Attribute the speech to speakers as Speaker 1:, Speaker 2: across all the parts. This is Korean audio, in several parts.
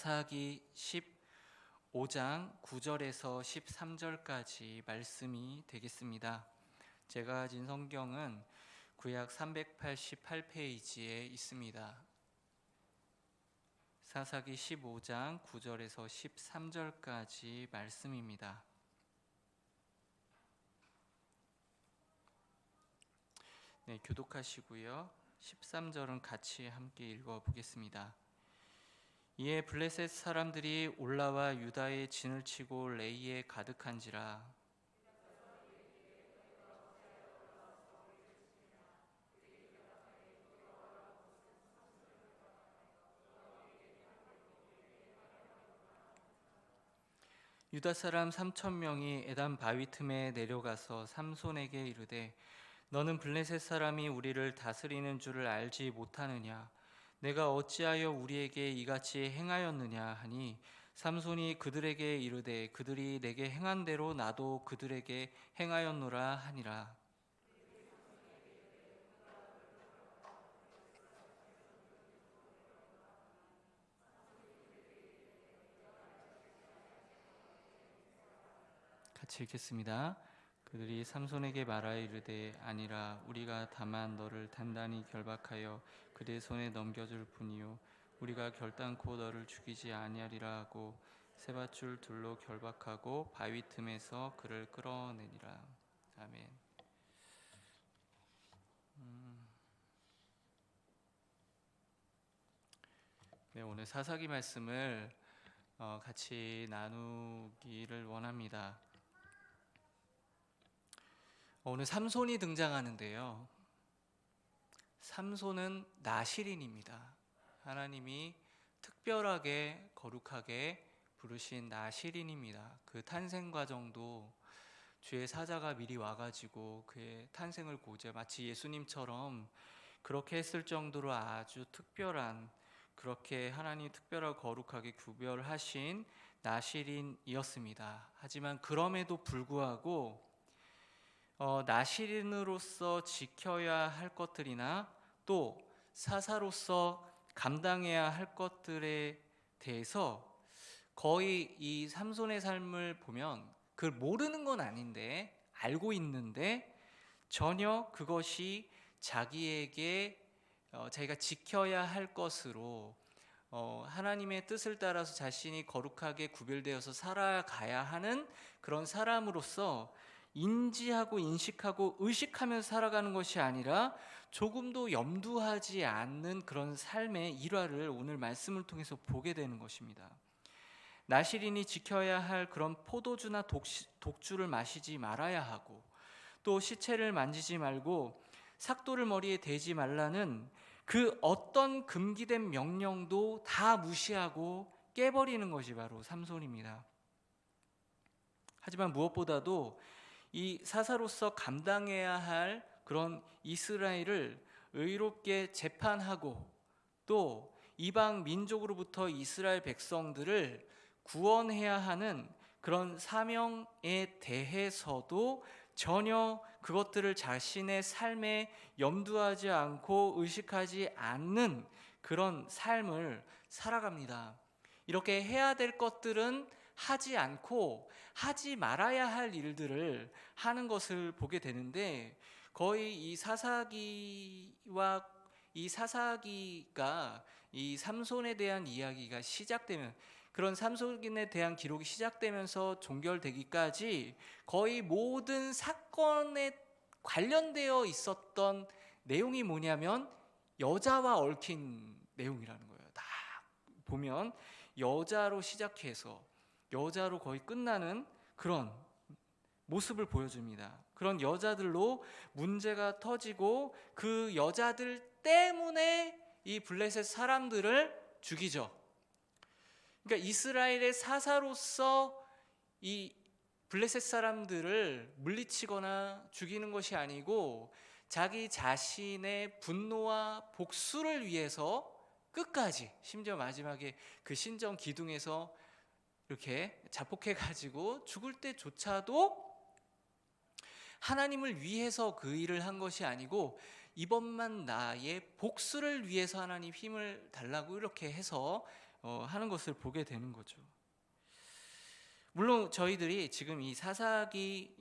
Speaker 1: 사사기 15장 9절에서 13절까지 말씀이 되겠습니다. 제가 가진 성경은 구약 388페이지에 있습니다. 사사기 15장 9절에서 13절까지 말씀입니다. 네, 교독하시고요. 13절은 같이 함께 읽어보겠습니다. 이에 블레셋 사람들이 올라와 유다의 진을 치고 레이에 가득한지라. 유다 사람 3,000명이 에단 바위 틈에 내려가서 삼손에게 이르되 너는 블레셋 사람이 우리를 다스리는 줄을 알지 못하느냐? 내가 어찌하여 우리에게 이같이 행하였느냐 하니 삼손이 그들에게 이르되 그들이 내게 행한 대로 나도 그들에게 행하였노라 하니라. 같이 읽겠습니다. 그들이 삼손에게 말하여 이르되 아니라 우리가 다만 너를 단단히 결박하여 그들의 손에 넘겨줄 뿐이요 우리가 결단코 너를 죽이지 아니하리라 하고 세밧줄 둘로 결박하고 바위 틈에서 그를 끌어내니라. 아멘. 네, 오늘 사사기 말씀을 같이 나누기를 원합니다. 오늘 삼손이 등장하는데요. 삼손은 나실인입니다. 하나님이 특별하게 거룩하게 부르신 나실인입니다. 그 탄생 과정도 주의 사자가 미리 와가지고 그의 탄생을 고제 마치 예수님처럼 그렇게 했을 정도로 아주 특별한, 그렇게 하나님 특별하고 거룩하게 구별하신 나실인이었습니다. 하지만 그럼에도 불구하고 나실인으로서 지켜야 할 것들이나 또 사사로서 감당해야 할 것들에 대해서 거의 이 삼손의 삶을 보면 그걸 모르는 건 아닌데 알고 있는데 전혀 그것이 자기에게 자기가 지켜야 할 것으로 하나님의 뜻을 따라서 자신이 거룩하게 구별되어서 살아가야 하는 그런 사람으로서 인지하고 인식하고 의식하면서 살아가는 것이 아니라 조금도 염두하지 않는 그런 삶의 일화를 오늘 말씀을 통해서 보게 되는 것입니다. 나실인이 지켜야 할 그런 포도주나 독주를 마시지 말아야 하고 또 시체를 만지지 말고 삭도를 머리에 대지 말라는 그 어떤 금기된 명령도 다 무시하고 깨버리는 것이 바로 삼손입니다. 하지만 무엇보다도 이 사사로서 감당해야 할 그런 이스라엘을 의롭게 재판하고 또 이방 민족으로부터 이스라엘 백성들을 구원해야 하는 그런 사명에 대해서도 전혀 그것들을 자신의 삶에 염두하지 않고 의식하지 않는 그런 삶을 살아갑니다. 이렇게 해야 될 것들은 하지 않고 하지 말아야 할 일들을 하는 것을 보게 되는데 거의 이 사사기와 이 사사기가 이 삼손에 대한 이야기가 시작되면 그런 삼손에 대한 기록이 시작되면서 종결되기까지 거의 모든 사건에 관련되어 있었던 내용이 뭐냐면 여자와 얽힌 내용이라는 거예요. 다 보면 여자로 시작해서 여자로 거의 끝나는 그런 모습을 보여줍니다. 그런 여자들로 문제가 터지고 그 여자들 때문에 이 블레셋 사람들을 죽이죠. 그러니까 이스라엘의 사사로서 이 블레셋 사람들을 물리치거나 죽이는 것이 아니고 자기 자신의 분노와 복수를 위해서 끝까지 심지어 마지막에 그 신전 기둥에서 이렇게 자폭해가지고 죽을 때조차도 하나님을 위해서 그 일을 한 것이 아니고 이번만 나의 복수를 위해서 하나님 힘을 달라고 이렇게 해서 하는 것을 보게 되는 거죠. 물론 저희들이 지금 이 사사기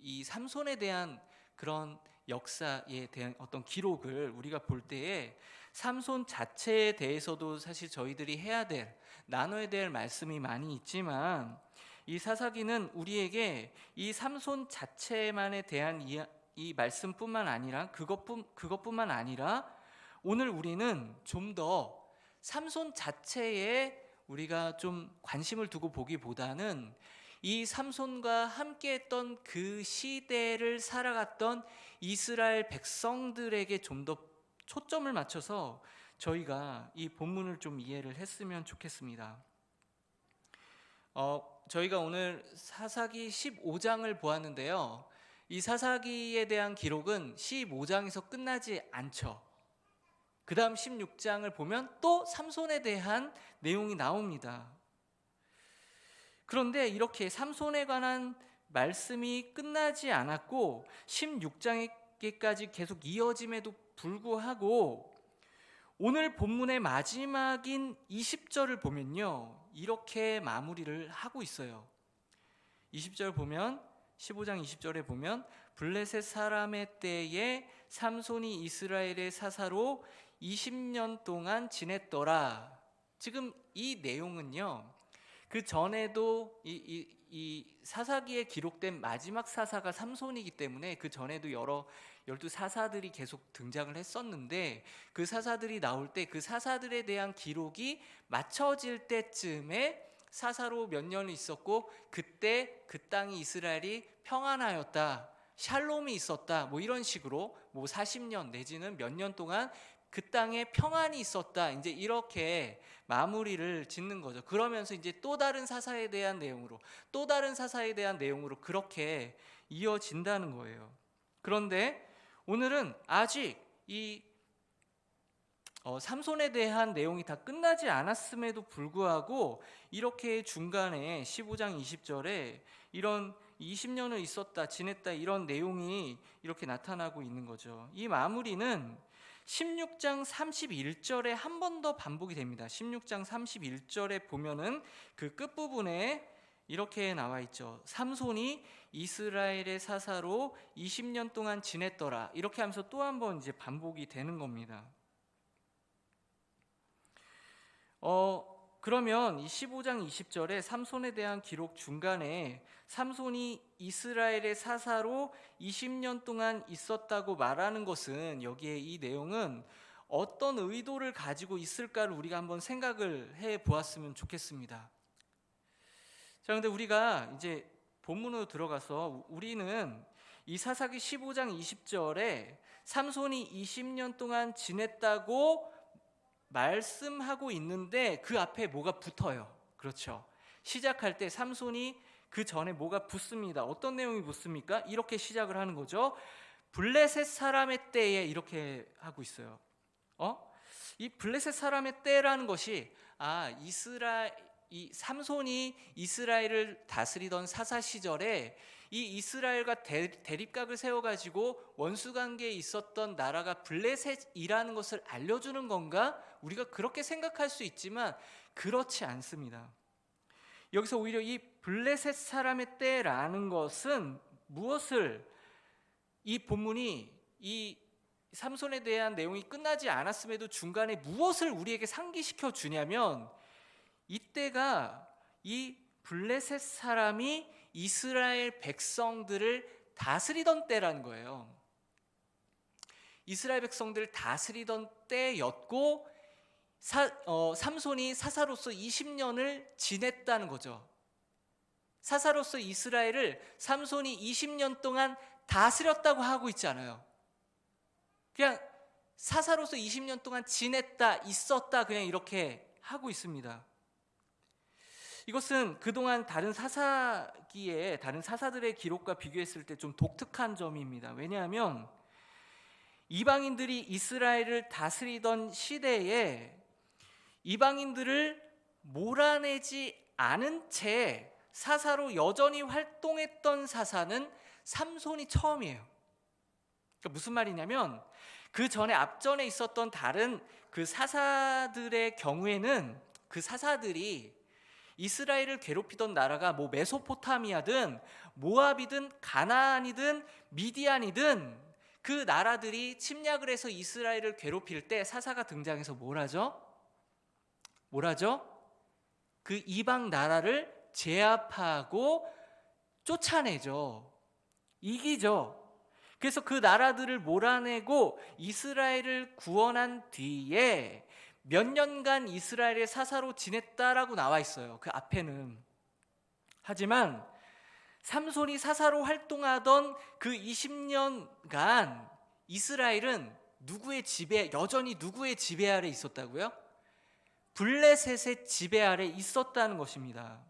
Speaker 1: 이 삼손에 대한 그런 역사에 대한 어떤 기록을 우리가 볼 때에 삼손 자체에 대해서도 사실 저희들이 해야 될 나눠야 될 말씀이 많이 있지만 이 사사기는 우리에게 이 삼손 자체만에 대한 이 말씀뿐만 아니라 그것뿐만 아니라 오늘 우리는 좀 더 삼손 자체에 우리가 좀 관심을 두고 보기보다는 이 삼손과 함께했던 그 시대를 살아갔던 이스라엘 백성들에게 좀 더 초점을 맞춰서 저희가 이 본문을 좀 이해를 했으면 좋겠습니다. 저희가 오늘 사사기 15장을 보았는데요. 이 사사기에 대한 기록은 15장에서 끝나지 않죠. 그 다음 16장을 보면 또 삼손에 대한 내용이 나옵니다. 그런데 이렇게 삼손에 관한 말씀이 끝나지 않았고 16장에까지 계속 이어짐에도 불구하고 오늘 본문의 마지막인 20절을 보면요, 이렇게 마무리를 하고 있어요. 20절 보면 15장 20절에 보면 블레셋 사람의 때에 삼손이 이스라엘의 사사로 20년 동안 지냈더라. 지금 이 내용은요, 그 전에도 이 사사기에 기록된 마지막 사사가 삼손이기 때문에 그 전에도 12 사사들이 계속 등장을 했었는데 그 사사들이 나올 때 그 사사들에 대한 기록이 맞춰질 때쯤에 사사로 몇 년을 있었고 그때 그 땅이 이스라엘이 평안하였다, 샬롬이 있었다, 뭐 이런 식으로 뭐 40년 내지는 몇 년 동안 그 땅에 평안이 있었다, 이제 이렇게 마무리를 짓는 거죠. 그러면서 이제 또 다른 사사에 대한 내용으로 그렇게 이어진다는 거예요. 그런데 오늘은 아직 이 삼손에 대한 내용이 다 끝나지 않았음에도 불구하고 이렇게 중간에 15장 20절에 이런 20년을 있었다, 지냈다, 이런 내용이 이렇게 나타나고 있는 거죠. 이 마무리는 16장 31절에 한 번 더 반복이 됩니다. 16장 31절에 보면은 그 끝부분에 이렇게 나와 있죠. 삼손이 이스라엘의 사사로 20년 동안 지냈더라. 이렇게 하면서 또 한 번 이제 반복이 되는 겁니다. 그러면 이 15장 20절에 삼손에 대한 기록 중간에 삼손이 이스라엘의 사사로 20년 동안 있었다고 말하는 것은, 여기에 이 내용은 어떤 의도를 가지고 있을까를 우리가 한번 생각을 해 보았으면 좋겠습니다. 자, 근데 우리가 이제 본문으로 들어가서 우리는 이 사사기 15장 20절에 삼손이 20년 동안 지냈다고 말씀하고 있는데 그 앞에 뭐가 붙어요. 그렇죠. 시작할 때 삼손이 그 전에 뭐가 붙습니다. 어떤 내용이 붙습니까? 이렇게 시작을 하는 거죠. 블레셋 사람의 때에, 이렇게 하고 있어요. 이 블레셋 사람의 때라는 것이 이 삼손이 이스라엘을 다스리던 사사 시절에 이 이스라엘과 대립각을 세워가지고 원수관계에 있었던 나라가 블레셋이라는 것을 알려주는 건가? 우리가 그렇게 생각할 수 있지만 그렇지 않습니다. 여기서 오히려 이 블레셋 사람의 때라는 것은 무엇을, 이 본문이 이 삼손에 대한 내용이 끝나지 않았음에도 중간에 무엇을 우리에게 상기시켜 주냐면, 이때가 이 블레셋 사람이 이스라엘 백성들을 다스리던 때라는 거예요. 이스라엘 백성들을 다스리던 때였고 삼손이 사사로서 20년을 지냈다는 거죠. 사사로서 이스라엘을 삼손이 20년 동안 다스렸다고 하고 있잖아요. 그냥 사사로서 20년 동안 지냈다, 있었다, 그냥 이렇게 하고 있습니다. 이것은 그동안 다른 사사들의 기록과 비교했을 때 좀 독특한 점입니다. 왜냐하면 이방인들이 이스라엘을 다스리던 시대에 이방인들을 몰아내지 않은 채 사사로 여전히 활동했던 사사는 삼손이 처음이에요. 그러니까 무슨 말이냐면, 그 전에 앞전에 있었던 다른 그 사사들의 경우에는 그 사사들이 이스라엘을 괴롭히던 나라가 뭐 메소포타미아든 모압이든 가나안이든 미디안이든 그 나라들이 침략을 해서 이스라엘을 괴롭힐 때 사사가 등장해서 뭘 하죠? 그 이방 나라를 제압하고 쫓아내죠. 이기죠. 그래서 그 나라들을 몰아내고 이스라엘을 구원한 뒤에 몇 년간 이스라엘의 사사로 지냈다라고 나와 있어요. 그 앞에는. 하지만 삼손이 사사로 활동하던 그 20년간 이스라엘은 여전히 누구의 지배 아래 있었다고요? 블레셋의 지배 아래 있었다는 것입니다.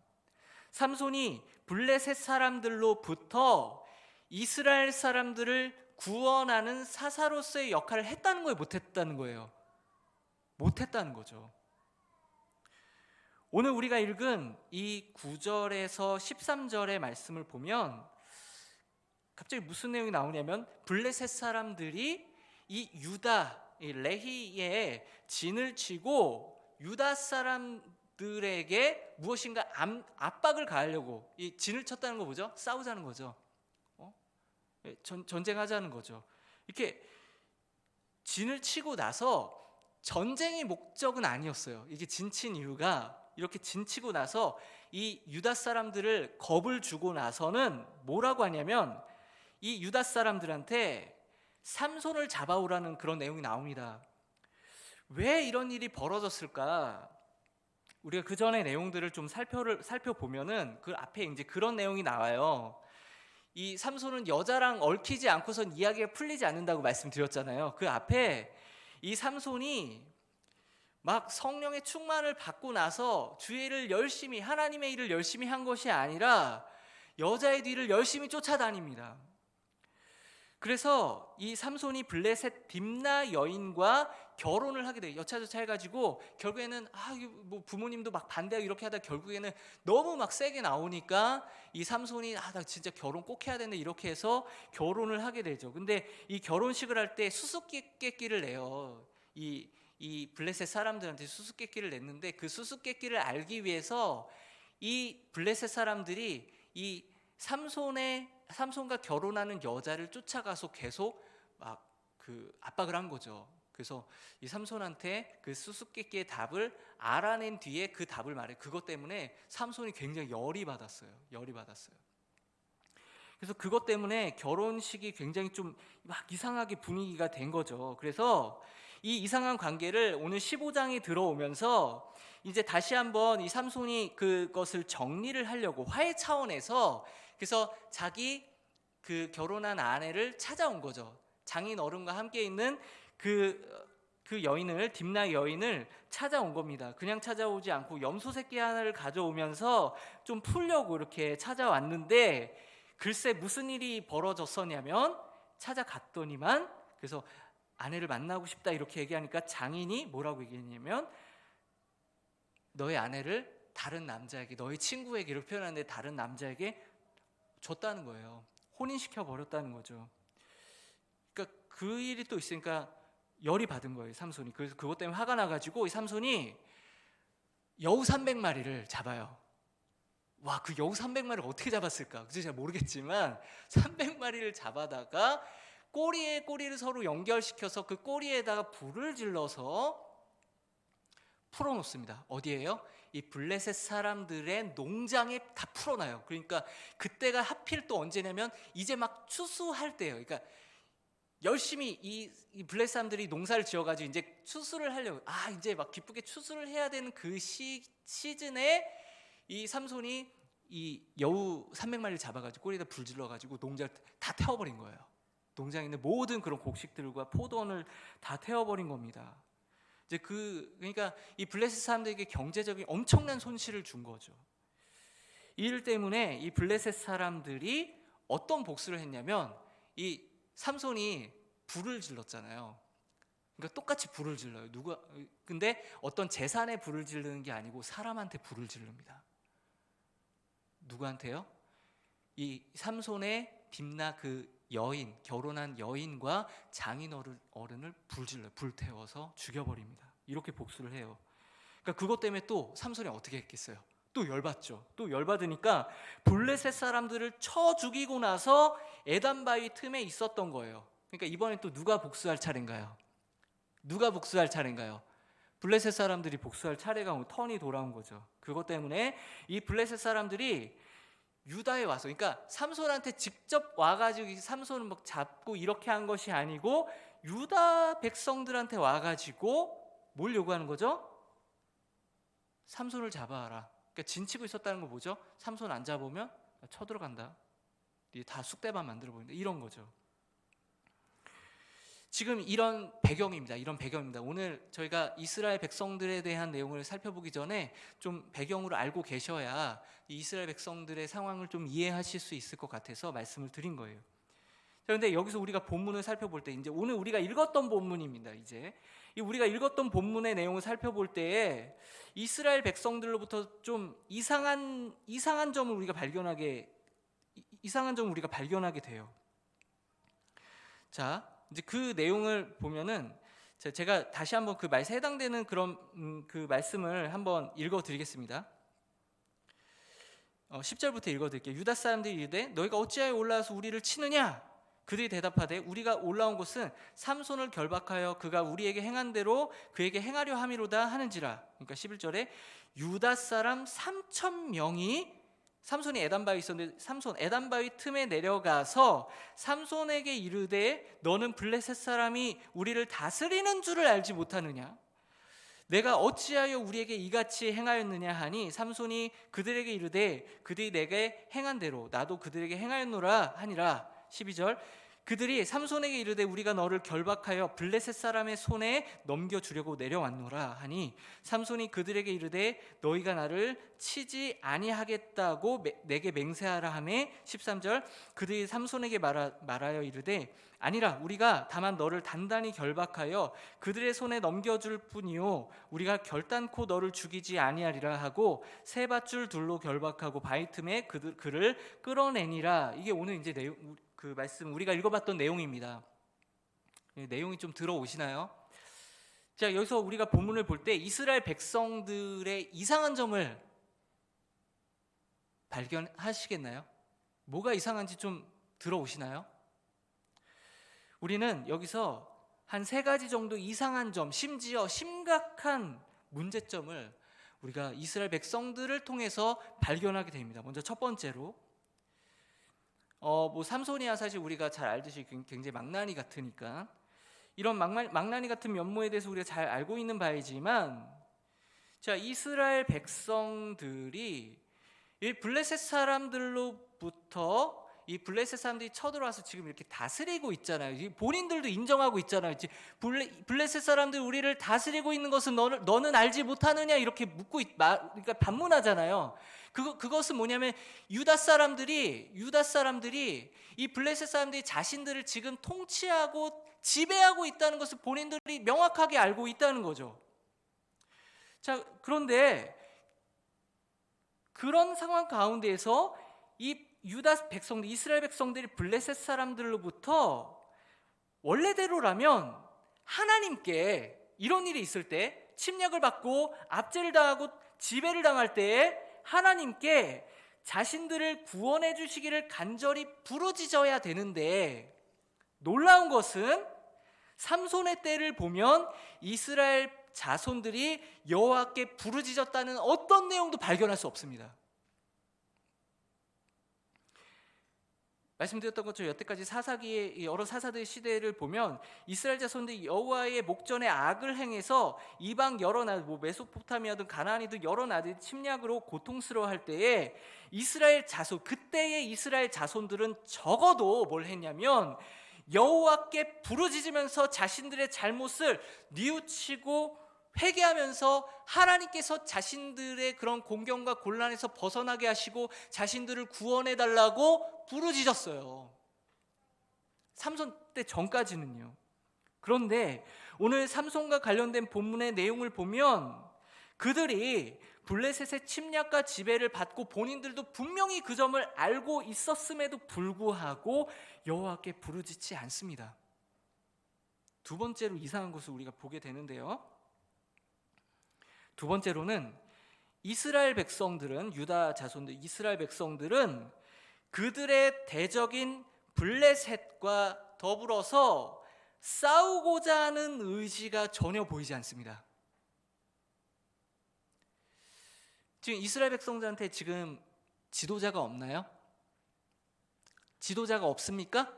Speaker 1: 삼손이 블레셋 사람들로부터 이스라엘 사람들을 구원하는 사사로서의 역할을 했다는 거예요? 못했다는 거예요? 못했다는 거죠. 오늘 우리가 읽은 이 9절에서 13절의 말씀을 보면 갑자기 무슨 내용이 나오냐면 블레셋 사람들이 이 유다, 이 레히에 진을 치고 유다 사람들에게 무엇인가 압박을 가하려고 이 진을 쳤다는 거 뭐죠? 싸우자는 거죠. 전쟁하자는 거죠. 이렇게 진을 치고 나서 전쟁의 목적은 아니었어요. 이게 진친 이유가 이렇게 진치고 나서 이 유다 사람들을 겁을 주고 나서는 뭐라고 하냐면 이 유다 사람들한테 삼손을 잡아오라는 그런 내용이 나옵니다. 왜 이런 일이 벌어졌을까? 우리가 그 전의 내용들을 좀 살펴보면은 그 앞에 이제 그런 내용이 나와요. 이 삼손은 여자랑 얽히지 않고선 이야기가 풀리지 않는다고 말씀드렸잖아요. 그 앞에 이 삼손이 막 성령의 충만을 받고 나서 주의 일을 열심히, 하나님의 일을 열심히 한 것이 아니라 여자의 뒤를 열심히 쫓아다닙니다. 그래서 이 삼손이 블레셋 딥나 여인과 결혼을 하게 돼요. 여차저차 해가지고 결국에는 뭐 부모님도 막 반대하고 이렇게 하다 결국에는 너무 막 세게 나오니까 이 삼손이 나 진짜 결혼 꼭 해야 되는데 이렇게 해서 결혼을 하게 되죠. 근데 이 결혼식을 할 때 수수께끼를 내요. 이 블레셋 사람들한테 수수께끼를 냈는데 그 수수께끼를 알기 위해서 이 블레셋 사람들이 이 삼손과 결혼하는 여자를 쫓아가서 계속 막 그 압박을 한 거죠. 그래서 이 삼손한테 그 수수께끼의 답을 알아낸 뒤에 그 답을 말해. 그것 때문에 삼손이 굉장히 열이 받았어요. 그래서 그것 때문에 결혼식이 굉장히 좀 막 이상하게 분위기가 된 거죠. 그래서 이 이상한 관계를 오늘 15장이 들어오면서 이제 다시 한번 이 삼손이 그것을 정리를 하려고 화해 차원에서 그래서 자기 그 결혼한 아내를 찾아온 거죠. 장인 어른과 함께 있는 그 여인을, 딥나 여인을 찾아온 겁니다. 그냥 찾아오지 않고 염소 새끼 하나를 가져오면서 좀 풀려고 이렇게 찾아왔는데 글쎄 무슨 일이 벌어졌었냐면 찾아갔더니만 그래서 아내를 만나고 싶다 이렇게 얘기하니까 장인이 뭐라고 얘기했냐면 너의 아내를 다른 남자에게, 너의 친구에게 이렇게 표현하는데 다른 남자에게 줬다는 거예요. 혼인시켜 버렸다는 거죠. 그러니까 그 일이 또 있으니까 열이 받은 거예요, 삼손이. 그래서 그것 때문에 화가 나가지고 이 삼손이 여우 300마리를 잡아요. 와, 그 여우 300마리를 어떻게 잡았을까? 그래서 잘 모르겠지만 300마리를 잡아다가 꼬리에 꼬리를 서로 연결시켜서 그 꼬리에다가 불을 질러서 풀어놓습니다. 어디에요? 이 블레셋 사람들의 농장에 다 풀어놔요. 그러니까 그때가 하필 또 언제냐면 이제 막 추수할 때예요. 그러니까 열심히 이 블레셋 사람들이 농사를 지어가지고 이제 추수를 하려고 이제 막 기쁘게 추수를 해야 되는 그 시즌에 이 삼손이 이 여우 300마리를 잡아가지고 꼬리에다 불 질러가지고 농장을 다 태워버린 거예요. 농장에 있는 모든 그런 곡식들과 포도원을 다 태워버린 겁니다. 이제 그러니까 이 블레셋 사람들에게 경제적인 엄청난 손실을 준 거죠. 이 일 때문에 이 블레셋 사람들이 어떤 복수를 했냐면 이 삼손이 불을 질렀잖아요. 그러니까 똑같이 불을 질러요. 근데 어떤 재산에 불을 지르는 게 아니고 사람한테 불을 지릅니다. 누구한테요? 이 삼손의 딥나 그 여인, 결혼한 여인과 장인 어른을 불질러요. 불태워서 죽여버립니다. 이렇게 복수를 해요. 그러니까 그것 때문에 또 삼손이 어떻게 했겠어요? 또 열받죠. 또 열받으니까 블레셋 사람들을 쳐 죽이고 나서 에단 바위 틈에 있었던 거예요. 그러니까 이번엔 또 누가 복수할 차례인가요? 누가 복수할 차례인가요? 블레셋 사람들이 복수할 차례가 오고 턴이 돌아온 거죠. 그것 때문에 이 블레셋 사람들이 유다에 와서, 그러니까 삼손한테 직접 와가지고 삼손을 막 잡고 이렇게 한 것이 아니고 유다 백성들한테 와가지고 뭘 요구하는 거죠? 삼손을 잡아라. 그러니까 진치고 있었다는 거 뭐죠? 삼손 안 잡으면 쳐들어간다. 다 쑥대밭 만들어 버린다. 이런 거죠. 지금 이런 배경입니다. 오늘 저희가 이스라엘 백성들에 대한 내용을 살펴보기 전에 좀 배경으로 알고 계셔야 이 이스라엘 백성들의 상황을 좀 이해하실 수 있을 것 같아서 말씀을 드린 거예요. 그런데 여기서 우리가 본문을 살펴볼 때, 이제 오늘 우리가 읽었던 본문입니다. 이제 우리가 읽었던 본문의 내용을 살펴볼 때에 이스라엘 백성들로부터 좀 이상한 점을 우리가 발견하게 돼요. 자, 이제 그 내용을 보면은 제가 다시 한번 그 말씀에 해당되는 그런 그 말씀을 한번 읽어드리겠습니다. 10절부터 읽어드릴게요. 유다 사람들이 이르되 너희가 어찌하여 올라와서 우리를 치느냐? 그들이 대답하되 우리가 올라온 곳은 삼손을 결박하여 그가 우리에게 행한 대로 그에게 행하려 함이로다 하는지라. 그러니까 11절에 유다 사람 3,000명이 삼손이 에단바위 있었는데 삼손 에단바위 틈에 내려가서 삼손에게 이르되 너는 블레셋 사람이 우리를 다스리는 줄을 알지 못하느냐? 내가 어찌하여 우리에게 이같이 행하였느냐 하니 삼손이 그들에게 이르되 그들이 내게 행한 대로 나도 그들에게 행하였노라 하니라. 12절 그들이 삼손에게 이르되 우리가 너를 결박하여 블레셋 사람의 손에 넘겨주려고 내려왔노라 하니 삼손이 그들에게 이르되 너희가 나를 치지 아니하겠다고 내게 맹세하라 하매 13절 그들이 삼손에게 말하여 이르되 아니라 우리가 다만 너를 단단히 결박하여 그들의 손에 넘겨줄 뿐이요 우리가 결단코 너를 죽이지 아니하리라 하고 세 밧줄 둘로 결박하고 바위 틈에 그를 끌어내니라. 이게 오늘 이제 그 말씀 우리가 읽어봤던 내용입니다. 내용이 좀 들어오시나요? 자, 여기서 우리가 본문을 볼 때 이스라엘 백성들의 이상한 점을 발견하시겠나요? 뭐가 이상한지 좀 들어오시나요? 우리는 여기서 한 3가지 정도 이상한 점, 심지어 심각한 문제점을 우리가 이스라엘 백성들을 통해서 발견하게 됩니다. 먼저 첫 번째로 삼손이야 사실 우리가 잘 알듯이 굉장히 망나니 같으니까 이런 망나니 같은 면모에 대해서 우리가 잘 알고 있는 바이지만, 자, 이스라엘 백성들이 이 블레셋 사람들로부터 이 블레셋 사람들이 쳐들어와서 지금 이렇게 다스리고 있잖아요. 본인들도 인정하고 있잖아요. 블레셋 사람들 우리를 다스리고 있는 것은 너는 알지 못하느냐 이렇게 그러니까 반문하잖아요. 그것은 뭐냐면 유다 사람들이 이 블레셋 사람들이 자신들을 지금 통치하고 지배하고 있다는 것을 본인들이 명확하게 알고 있다는 거죠. 자, 그런데 그런 상황 가운데에서 이 유다 백성들, 이스라엘 백성들이 블레셋 사람들로부터 원래대로라면 하나님께 이런 일이 있을 때 침략을 받고 압제를 당하고 지배를 당할 때에 하나님께 자신들을 구원해 주시기를 간절히 부르짖어야 되는데, 놀라운 것은 삼손의 때를 보면 이스라엘 자손들이 여호와께 부르짖었다는 어떤 내용도 발견할 수 없습니다. 말씀드렸던 것처럼 여태까지 사사기의 여러 사사들의 시대를 보면 이스라엘 자손들이 여호와의 목전에 악을 행해서 이방 여러 나라, 메소포타미아든 가나안이든 여러 나라들이 침략으로 고통스러워할 때에 이스라엘 자손, 그때의 이스라엘 자손들은 적어도 뭘 했냐면 여호와께 부르짖으면서 자신들의 잘못을 뉘우치고 회개하면서 하나님께서 자신들의 그런 공경과 곤란에서 벗어나게 하시고 자신들을 구원해 달라고 부르짖었어요. 삼손 때 전까지는요. 그런데 오늘 삼손과 관련된 본문의 내용을 보면 그들이 블레셋의 침략과 지배를 받고 본인들도 분명히 그 점을 알고 있었음에도 불구하고 여호와께 부르짖지 않습니다. 두 번째로 이상한 것을 우리가 보게 되는데요. 두 번째로는 이스라엘 백성들은, 유다 자손들 이스라엘 백성들은 그들의 대적인 블레셋과 더불어서 싸우고자 하는 의지가 전혀 보이지 않습니다. 지금 이스라엘 백성들한테 지금 지도자가 없나요? 지도자가 없습니까?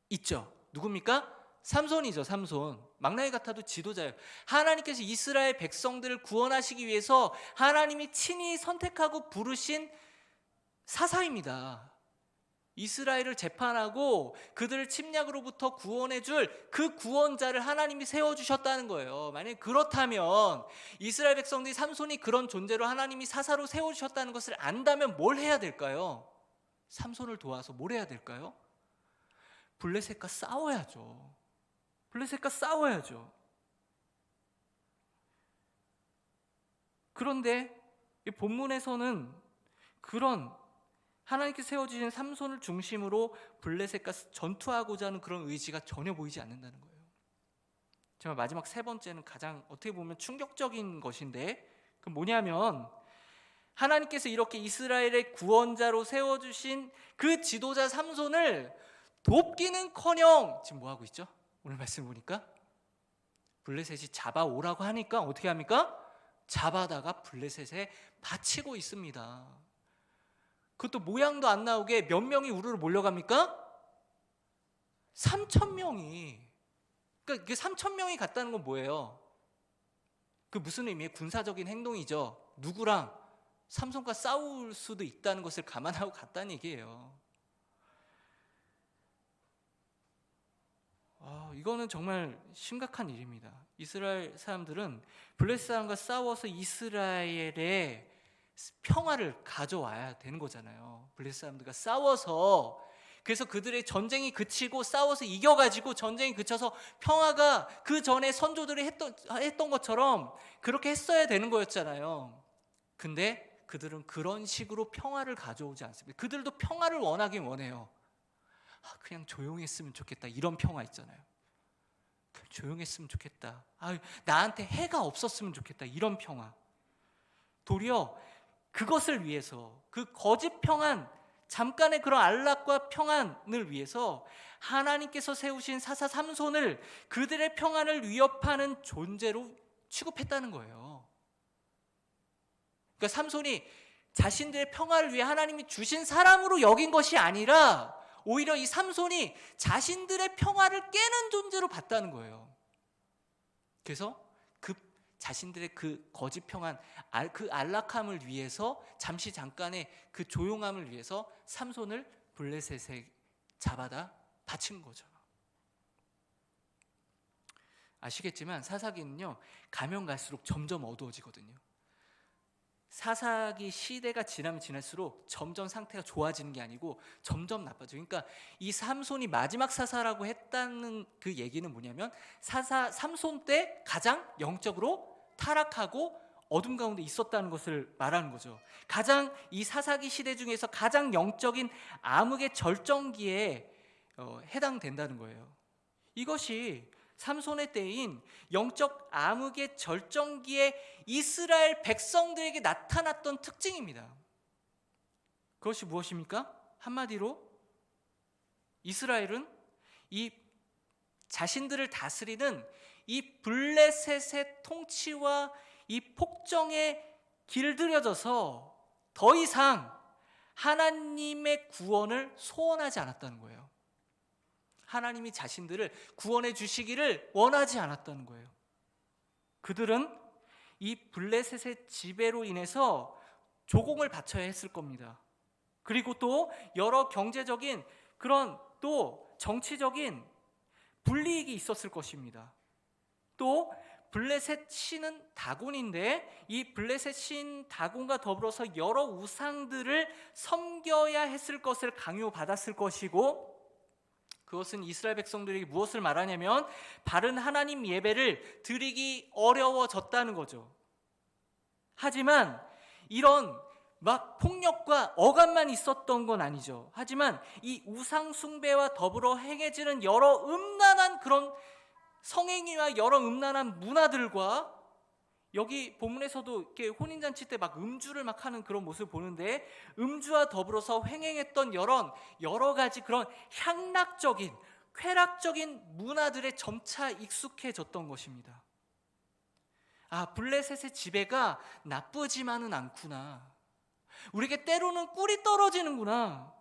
Speaker 1: 있죠. 누굽니까? 삼손이죠. 삼손. 막나니 같아도 지도자예요. 하나님께서 이스라엘 백성들을 구원하시기 위해서 하나님이 친히 선택하고 부르신 사사입니다. 이스라엘을 재판하고 그들을 침략으로부터 구원해 줄 그 구원자를 하나님이 세워주셨다는 거예요. 만약에 그렇다면 이스라엘 백성들이 삼손이 그런 존재로 하나님이 사사로 세워주셨다는 것을 안다면 뭘 해야 될까요? 삼손을 도와서 뭘 해야 될까요? 블레셋과 싸워야죠. 블레셋과 싸워야죠. 그런데 이 본문에서는 그런 하나님께서 세워주신 삼손을 중심으로 블레셋과 전투하고자 하는 그런 의지가 전혀 보이지 않는다는 거예요. 정말 마지막 세 번째는 가장 어떻게 보면 충격적인 것인데, 그 뭐냐면 하나님께서 이렇게 이스라엘의 구원자로 세워주신 그 지도자 삼손을 돕기는커녕 지금 뭐하고 있죠? 오늘 말씀 보니까 블레셋이 잡아오라고 하니까 어떻게 합니까? 잡아다가 블레셋에 바치고 있습니다. 그것도 모양도 안 나오게 몇 명이 우르르 몰려갑니까? 3,000명이. 그러니까 이게 3,000명이 갔다는 건 뭐예요? 그 무슨 의미예요? 군사적인 행동이죠. 누구랑? 삼손과 싸울 수도 있다는 것을 감안하고 갔다는 얘기예요. 이거는 정말 심각한 일입니다. 이스라엘 사람들은 블레셋 사람과 싸워서 이스라엘의 평화를 가져와야 되는 거잖아요. 블레셋 사람들과 싸워서, 그래서 그들의 전쟁이 그치고 싸워서 이겨가지고 전쟁이 그쳐서 평화가 그 전에 선조들이 했던 것처럼 그렇게 했어야 되는 거였잖아요. 근데 그들은 그런 식으로 평화를 가져오지 않습니다. 그들도 평화를 원하긴 원해요. 그냥 조용했으면 좋겠다, 이런 평화 있잖아요. 조용했으면 좋겠다, 나한테 해가 없었으면 좋겠다, 이런 평화. 도리어 그것을 위해서, 그 거짓 평안, 잠깐의 그런 안락과 평안을 위해서 하나님께서 세우신 사사 삼손을 그들의 평안을 위협하는 존재로 취급했다는 거예요. 그러니까 삼손이 자신들의 평화를 위해 하나님이 주신 사람으로 여긴 것이 아니라 오히려 이 삼손이 자신들의 평화를 깨는 존재로 봤다는 거예요. 그래서 그 자신들의 그 거짓 평안, 그 안락함을 위해서, 잠깐의 그 조용함을 위해서 삼손을 블레셋에 잡아다 바친 거죠. 아시겠지만 사사기는요, 가면 갈수록 점점 어두워지거든요. 사사기 시대가 지나면 지날수록 점점 상태가 좋아지는 게 아니고 점점 나빠져요. 그러니까 이 삼손이 마지막 사사라고 했다는 그 얘기는 뭐냐면, 삼손 때 가장 영적으로 타락하고 어둠 가운데 있었다는 것을 말하는 거죠. 가장 이 사사기 시대 중에서 가장 영적인 암흑의 절정기에 해당된다는 거예요. 이것이 삼손의 때인 영적 암흑의 절정기에 이스라엘 백성들에게 나타났던 특징입니다. 그것이 무엇입니까? 한마디로 이스라엘은 이 자신들을 다스리는 이 블레셋의 통치와 이 폭정에 길들여져서 더 이상 하나님의 구원을 소원하지 않았다는 거예요. 하나님이 자신들을 구원해 주시기를 원하지 않았다는 거예요. 그들은 이 블레셋의 지배로 인해서 조공을 바쳐야 했을 겁니다. 그리고 또 여러 경제적인, 그런 또 정치적인 불이익이 있었을 것입니다. 또 블레셋 신은 다곤인데 이 블레셋 신 다곤과 더불어서 여러 우상들을 섬겨야 했을 것을 강요받았을 것이고, 그것은 이스라엘 백성들에게 무엇을 말하냐면 바른 하나님 예배를 드리기 어려워졌다는 거죠. 하지만 이런 막 폭력과 억압만 있었던 건 아니죠. 하지만 이 우상 숭배와 더불어 행해지는 여러 음란한 그런 성행위와 여러 음란한 문화들과 여기 본문에서도 이렇게 혼인잔치 때 막 음주를 막 하는 그런 모습을 보는데, 음주와 더불어서 횡행했던 여러 가지 그런 향락적인, 쾌락적인 문화들에 점차 익숙해졌던 것입니다. 아, 블레셋의 지배가 나쁘지만은 않구나. 우리에게 때로는 꿀이 떨어지는구나.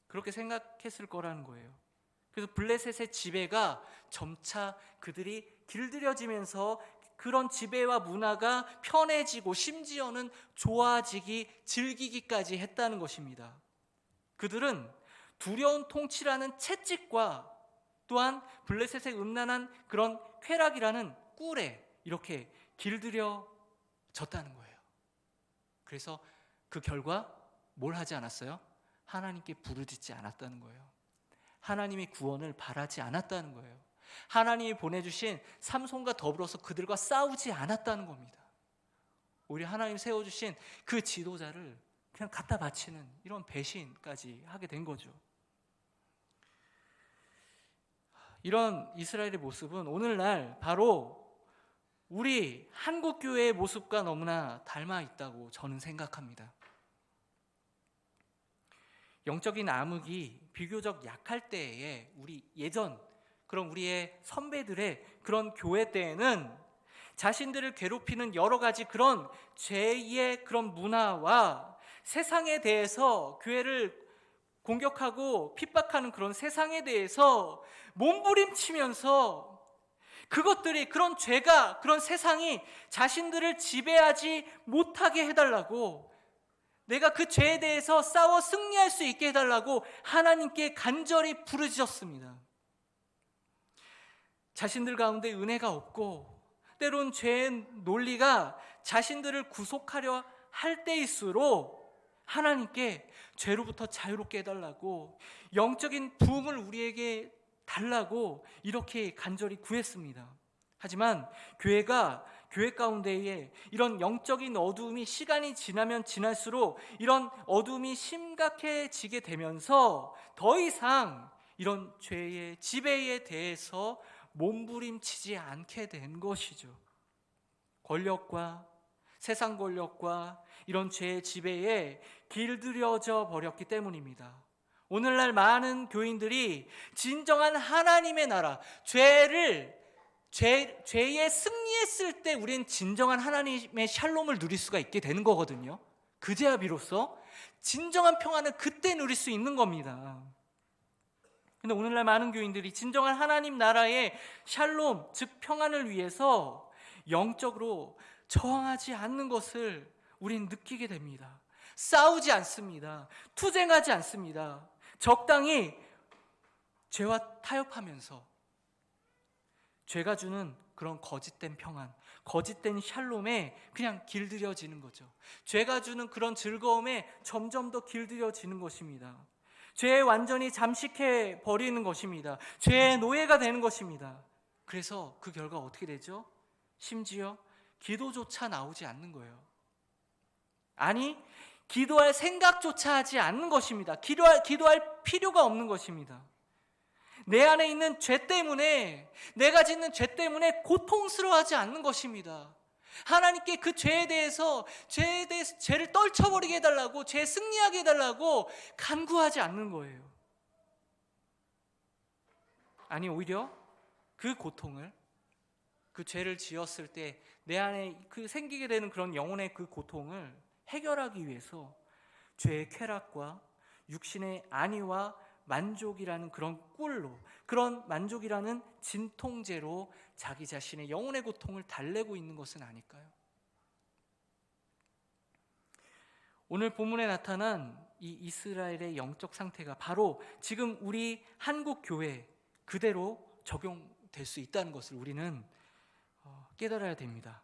Speaker 1: 그렇게 생각했을 거라는 거예요. 그래서 블레셋의 지배가 점차 그들이 길들여지면서 그런 지배와 문화가 편해지고 심지어는 좋아지기, 즐기기까지 했다는 것입니다. 그들은 두려운 통치라는 채찍과 또한 블레셋의 음란한 그런 쾌락이라는 꿀에 이렇게 길들여졌다는 거예요. 그래서 그 결과 뭘 하지 않았어요? 하나님께 부르짖지 않았다는 거예요. 하나님의 구원을 바라지 않았다는 거예요. 하나님이 보내주신 삼손과 더불어서 그들과 싸우지 않았다는 겁니다. 오히려 하나님 세워주신 그 지도자를 그냥 갖다 바치는 이런 배신까지 하게 된 거죠. 이런 이스라엘의 모습은 오늘날 바로 우리 한국교회의 모습과 너무나 닮아 있다고 저는 생각합니다. 영적인 암흑이 비교적 약할 때에 그런 우리의 선배들의 그런 교회 때에는 자신들을 괴롭히는 여러 가지 그런 죄의 그런 문화와 세상에 대해서 교회를 공격하고 핍박하는 그런 세상에 대해서 몸부림치면서 그것들이, 그런 죄가, 그런 세상이 자신들을 지배하지 못하게 해달라고, 내가 그 죄에 대해서 싸워 승리할 수 있게 해달라고 하나님께 간절히 부르짖었습니다. 자신들 가운데 은혜가 없고 때론 죄의 논리가 자신들을 구속하려 할 때일수록 하나님께 죄로부터 자유롭게 해달라고, 영적인 부흥을 우리에게 달라고 이렇게 간절히 구했습니다. 하지만 교회 가운데에 이런 영적인 어두움이 시간이 지나면 지날수록 이런 어두움이 심각해지게 되면서 더 이상 이런 죄의 지배에 대해서 몸부림치지 않게 된 것이죠. 권력과 세상 권력과 이런 죄의 지배에 길들여져 버렸기 때문입니다. 오늘날 많은 교인들이 진정한 하나님의 나라, 죄에 승리했을 때 우리는 진정한 하나님의 샬롬을 누릴 수가 있게 되는 거거든요. 그제야 비로소 진정한 평안을 그때 누릴 수 있는 겁니다. 근데 오늘날 많은 교인들이 진정한 하나님 나라의 샬롬, 즉 평안을 위해서 영적으로 저항하지 않는 것을 우리는 느끼게 됩니다. 싸우지 않습니다. 투쟁하지 않습니다. 적당히 죄와 타협하면서 죄가 주는 그런 거짓된 평안, 거짓된 샬롬에 그냥 길들여지는 거죠. 죄가 주는 그런 즐거움에 점점 더 길들여지는 것입니다. 죄에 완전히 잠식해 버리는 것입니다. 죄의 노예가 되는 것입니다. 그래서 그 결과 어떻게 되죠? 심지어 기도조차 나오지 않는 거예요. 아니, 기도할 생각조차 하지 않는 것입니다. 기도할 필요가 없는 것입니다. 내 안에 있는 죄 때문에, 내가 짓는 죄 때문에 고통스러워하지 않는 것입니다. 하나님께 그 죄에 대해서 죄를 떨쳐버리게 해달라고, 죄에 승리하게 해달라고 간구하지 않는 거예요. 아니, 오히려 그 고통을, 그 죄를 지었을 때 내 안에 그 생기게 되는 그런 영혼의 그 고통을 해결하기 위해서 죄의 쾌락과 육신의 안위와 만족이라는 그런 꿀로, 그런 만족이라는 진통제로 자기 자신의 영혼의 고통을 달래고 있는 것은 아닐까요? 오늘 본문에 나타난 이 이스라엘의 영적 상태가 바로 지금 우리 한국 교회 그대로 적용될 수 있다는 것을 우리는 깨달아야 됩니다.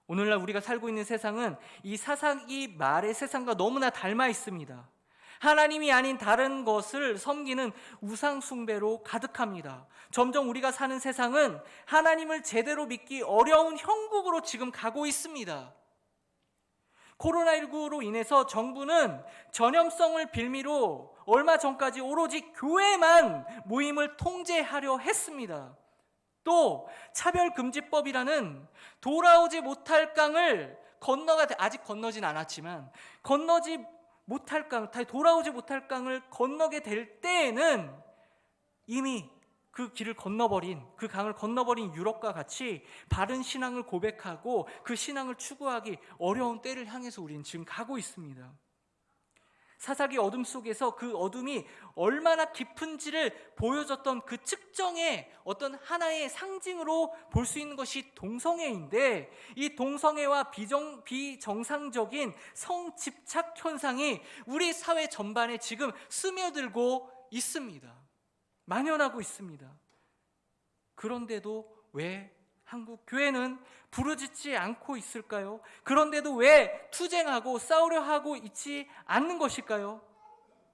Speaker 1: 오늘날 우리가 살고 있는 세상은 이 사사기 말의 세상과 너무나 닮아 있습니다. 하나님이 아닌 다른 것을 섬기는 우상 숭배로 가득합니다. 점점 우리가 사는 세상은 하나님을 제대로 믿기 어려운 형국으로 지금 가고 있습니다. 코로나19로 인해서 정부는 전염성을 빌미로 얼마 전까지 오로지 교회만 모임을 통제하려 했습니다. 또 차별금지법이라는 돌아오지 못할 강을 아직 건너진 않았지만 건너지 못할 강, 돌아오지 못할 강을 건너게 될 때에는 이미 그 길을 건너버린, 그 강을 건너버린 유럽과 같이 바른 신앙을 고백하고 그 신앙을 추구하기 어려운 때를 향해서 우리는 지금 가고 있습니다. 사사기 어둠 속에서 그 어둠이 얼마나 깊은지를 보여줬던 그 측정의 어떤 하나의 상징으로 볼 수 있는 것이 동성애인데, 이 동성애와 비정상적인 성집착 현상이 우리 사회 전반에 지금 스며들고 있습니다. 만연하고 있습니다. 그런데도 왜 한국 교회는 부르짖지 않고 있을까요? 그런데도 왜 투쟁하고 싸우려 하고 있지 않는 것일까요?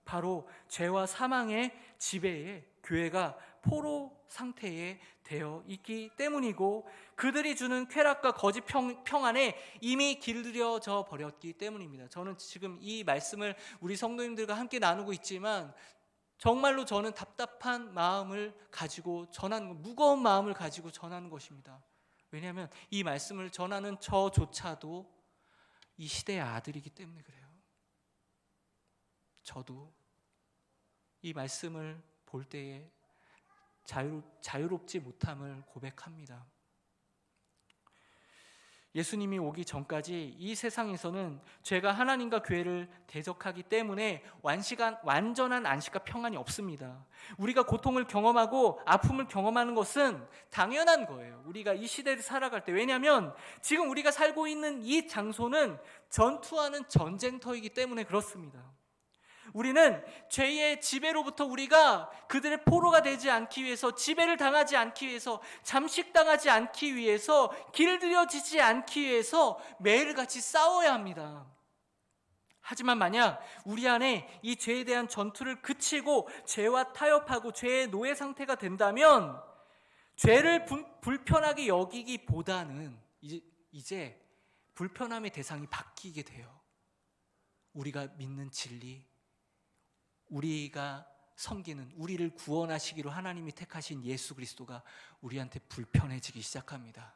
Speaker 1: 바로 죄와 사망의 지배에 교회가 포로 상태에 되어 있기 때문이고, 그들이 주는 쾌락과 거짓 평안에 이미 길들여져 버렸기 때문입니다. 저는 지금 이 말씀을 우리 성도님들과 함께 나누고 있지만 정말로 저는 답답한 마음을 가지고 무거운 마음을 가지고 전하는 것입니다. 왜냐하면 이 말씀을 전하는 저조차도 이 시대의 아들이기 때문에 그래요. 저도 이 말씀을 볼 때에 자유롭지 못함을 고백합니다. 예수님이 오기 전까지 이 세상에서는 죄가 하나님과 교회를 대적하기 때문에 완전한 안식과 평안이 없습니다. 우리가 고통을 경험하고 아픔을 경험하는 것은 당연한 거예요. 우리가 이 시대를 살아갈 때. 왜냐하면 지금 우리가 살고 있는 이 장소는 전투하는 전쟁터이기 때문에 그렇습니다. 우리는 죄의 지배로부터 우리가 그들의 포로가 되지 않기 위해서, 지배를 당하지 않기 위해서, 잠식당하지 않기 위해서, 길들여지지 않기 위해서 매일같이 싸워야 합니다. 하지만 만약 우리 안에 이 죄에 대한 전투를 그치고 죄와 타협하고 죄의 노예 상태가 된다면 죄를 불편하게 여기기보다는 이제 불편함의 대상이 바뀌게 돼요. 우리가 믿는 진리, 우리가 섬기는, 우리를 구원하시기로 하나님이 택하신 예수 그리스도가 우리한테 불편해지기 시작합니다.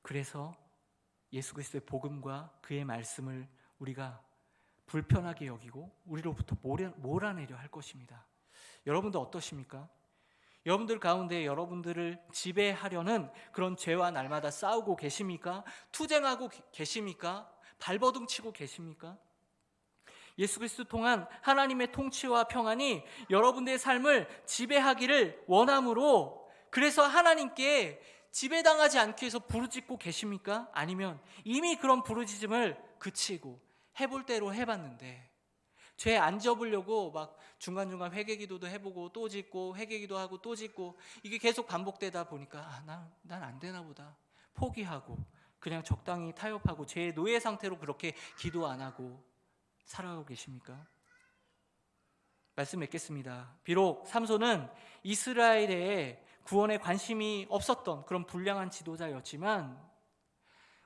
Speaker 1: 그래서 예수 그리스도의 복음과 그의 말씀을 우리가 불편하게 여기고 우리로부터 몰아내려 할 것입니다. 여러분도 어떠십니까? 여러분들 가운데 여러분들을 지배하려는 그런 죄와 날마다 싸우고 계십니까? 투쟁하고 계십니까? 발버둥 치고 계십니까? 예수 그리스도 통한 하나님의 통치와 평안이 여러분들의 삶을 지배하기를 원함으로, 그래서 하나님께 지배당하지 않기 위해서 부르짖고 계십니까? 아니면 이미 그런 부르짖음을 그치고 해볼 대로 해봤는데 죄 안 접으려고 막 중간중간 회개기도도 해보고 또 짓고 회개기도 하고 또 짓고 이게 계속 반복되다 보니까 난 안 되나 보다 포기하고 그냥 적당히 타협하고 죄의 노예 상태로 그렇게 기도 안 하고 살아가고 계십니까? 말씀 맺겠습니다. 비록 삼손은 이스라엘의 구원에 관심이 없었던 그런 불량한 지도자였지만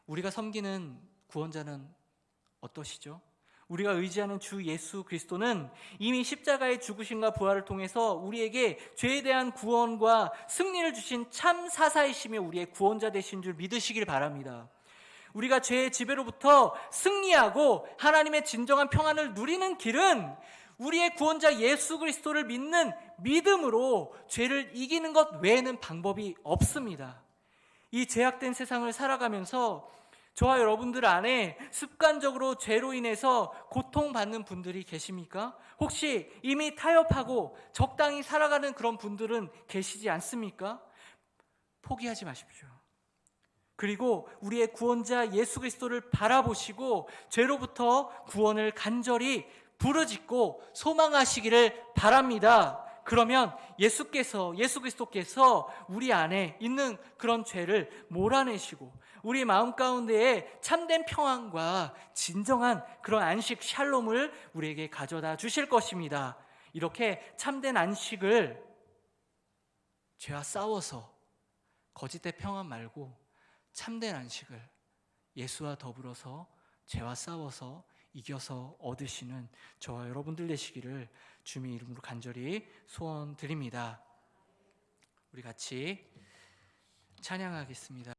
Speaker 1: 우리가 섬기는 구원자는 어떠시죠? 우리가 의지하는 주 예수 그리스도는 이미 십자가의 죽으심과 부활을 통해서 우리에게 죄에 대한 구원과 승리를 주신 참 사사이시며 우리의 구원자 되신 줄 믿으시길 바랍니다. 우리가 죄의 지배로부터 승리하고 하나님의 진정한 평안을 누리는 길은 우리의 구원자 예수 그리스도를 믿는 믿음으로 죄를 이기는 것 외에는 방법이 없습니다. 이 죄악된 세상을 살아가면서 저와 여러분들 안에 습관적으로 죄로 인해서 고통받는 분들이 계십니까? 혹시 이미 타협하고 적당히 살아가는 그런 분들은 계시지 않습니까? 포기하지 마십시오. 그리고 우리의 구원자 예수 그리스도를 바라보시고 죄로부터 구원을 간절히 부르짖고 소망하시기를 바랍니다. 그러면 예수 그리스도께서 우리 안에 있는 그런 죄를 몰아내시고 우리 마음 가운데에 참된 평안과 진정한 그런 안식 샬롬을 우리에게 가져다 주실 것입니다. 이렇게 참된 안식을 죄와 싸워서 거짓된 평안 말고 참된 안식을 예수와 더불어서 죄와 싸워서 이겨서 얻으시는 저와 여러분들 되시기를 주님의 이름으로 간절히 소원드립니다. 우리 같이 찬양하겠습니다.